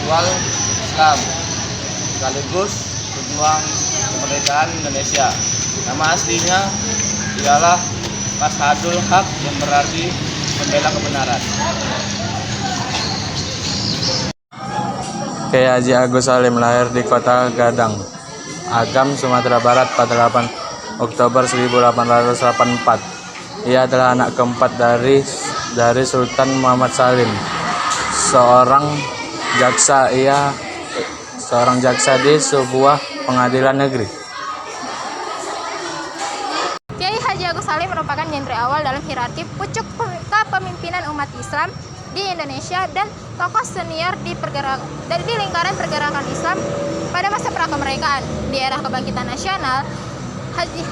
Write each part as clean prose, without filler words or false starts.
intelektual Islam sekaligus pejuang kemerdekaan Indonesia. Nama aslinya ialah Mashhadul Haq yang berarti membela kebenaran. Kiai Haji Agus Salim lahir di Kota Gadang, Agam, Sumatera Barat pada 8 Oktober 1884. Ia adalah anak keempat dari Sultan Muhammad Salim, seorang jaksa di sebuah pengadilan negeri. Kiai Haji Agus Salim merupakan genre awal dalam hierarki pucuk kepemimpinan umat Islam di Indonesia dan tokoh senior di lingkaran pergerakan Islam pada masa prakemerdekaan. Di era kebangkitan nasional,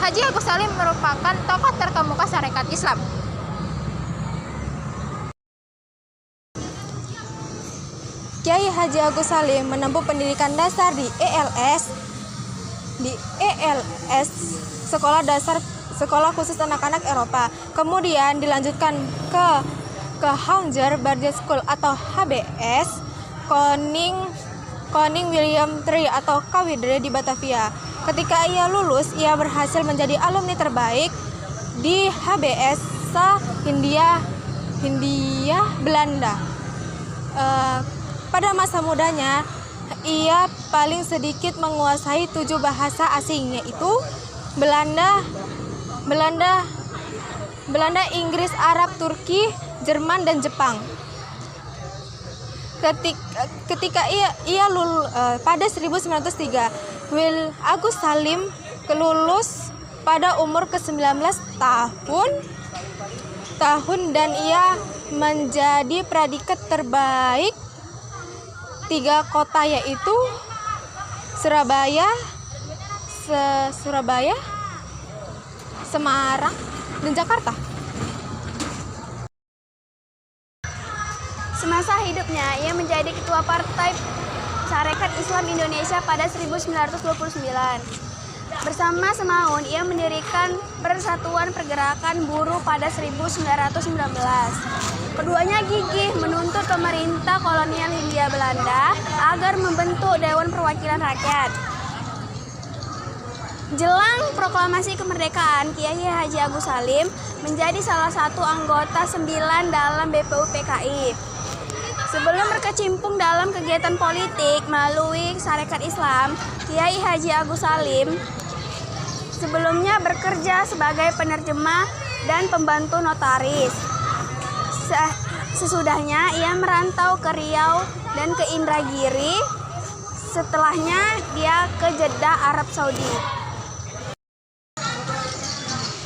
Haji Agus Salim merupakan tokoh terkemuka Sarekat Islam. Kiai Haji Agus Salim menempuh pendidikan dasar di ELS, Sekolah Khusus Anak-anak Eropa. Kemudian dilanjutkan ke Haunger Barge School atau HBS, Koning William III atau KWD di Batavia. Ketika ia lulus, ia berhasil menjadi alumni terbaik di HBS Hindia Belanda. Pada masa mudanya, ia paling sedikit menguasai 7 bahasa asing, yaitu Belanda, Inggris, Arab, Turki, Jerman, dan Jepang. Ketika ia lulus pada 1903, Agus Salim lulus pada umur ke-19 tahun dan ia menjadi predikat terbaik 3 kota, yaitu Surabaya, Semarang, dan Jakarta. Semasa hidupnya, ia menjadi ketua Partai Sarekat Islam Indonesia pada 1929. Bersama Semaun, ia mendirikan Persatuan Pergerakan Buruh pada 1919. Keduanya gigih menuntut pemerintah kolonial Hindia Belanda agar membentuk Dewan Perwakilan Rakyat. Jelang proklamasi kemerdekaan, Kiai Haji Agus Salim menjadi salah satu anggota 9 dalam BPU PKI. Sebelum berkecimpung dalam kegiatan politik melalui Sarekat Islam, Kiai Haji Agus Salim sebelumnya bekerja sebagai penerjemah dan pembantu notaris. Sesudahnya ia merantau ke Riau dan ke Indragiri. Setelahnya dia ke Jeddah, Arab Saudi.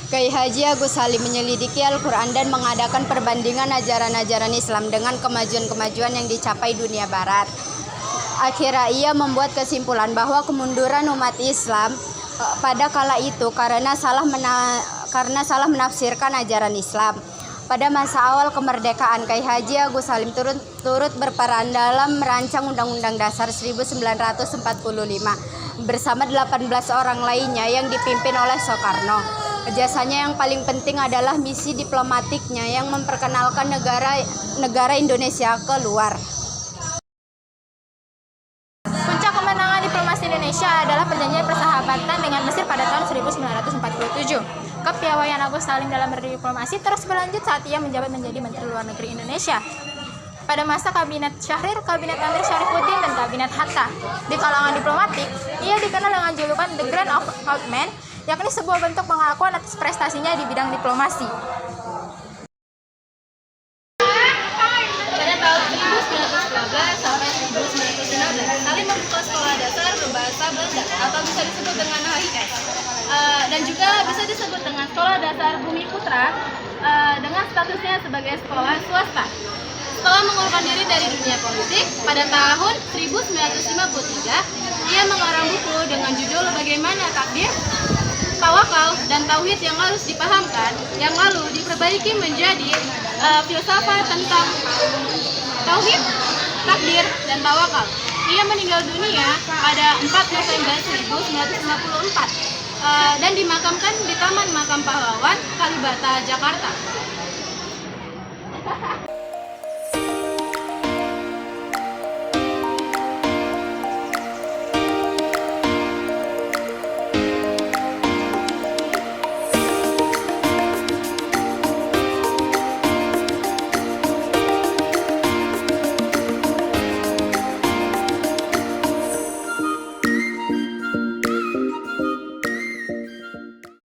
Kiai Haji Agus Salim menyelidiki Al-Quran dan mengadakan perbandingan ajaran-ajaran Islam dengan kemajuan-kemajuan yang dicapai dunia barat. Akhirnya ia membuat kesimpulan bahwa kemunduran umat Islam pada kala itu karena salah menafsirkan ajaran Islam. Pada masa awal kemerdekaan, Kiai Haji Agus Salim turut berperan dalam merancang Undang-Undang Dasar 1945 bersama 18 orang lainnya yang dipimpin oleh Soekarno. Jasanya yang paling penting adalah misi diplomatiknya yang memperkenalkan negara Indonesia keluar. Puncak kemenangan diplomasi Indonesia adalah perjanjian persahabatan dengan Mesir pada tahun 1947. Kepiawaian Agus Salim dalam berdiplomasi terus berlanjut saat ia menjabat menjadi Menteri Luar Negeri Indonesia. Pada masa Kabinet Syahrir, Kabinet Amir Syarifuddin, dan Kabinet Hatta. Di kalangan diplomatik, ia dikenal dengan julukan The Grand Old Man, yakni sebuah bentuk pengakuan atas prestasinya di bidang diplomasi. Pada tahun 1912 sampai 1916, Salim membuka sekolah dasar berbahasa Belanda atau bisa disebut dengan HIS. Dan juga bisa disebut dengan Sekolah Dasar Bumi Putra dengan statusnya sebagai sekolah swasta. Setelah mengurungkan diri dari dunia politik, pada tahun 1953, ia mengarang buku dengan judul Bagaimana Takdir, Tawakal, dan Tauhid yang harus dipahamkan, yang lalu diperbaiki menjadi filsafat tentang Tauhid, Takdir, dan Tawakal. Ia meninggal dunia pada 4 November 1954 dan dimakamkan di Taman Makam Pahlawan, Kalibata, Jakarta.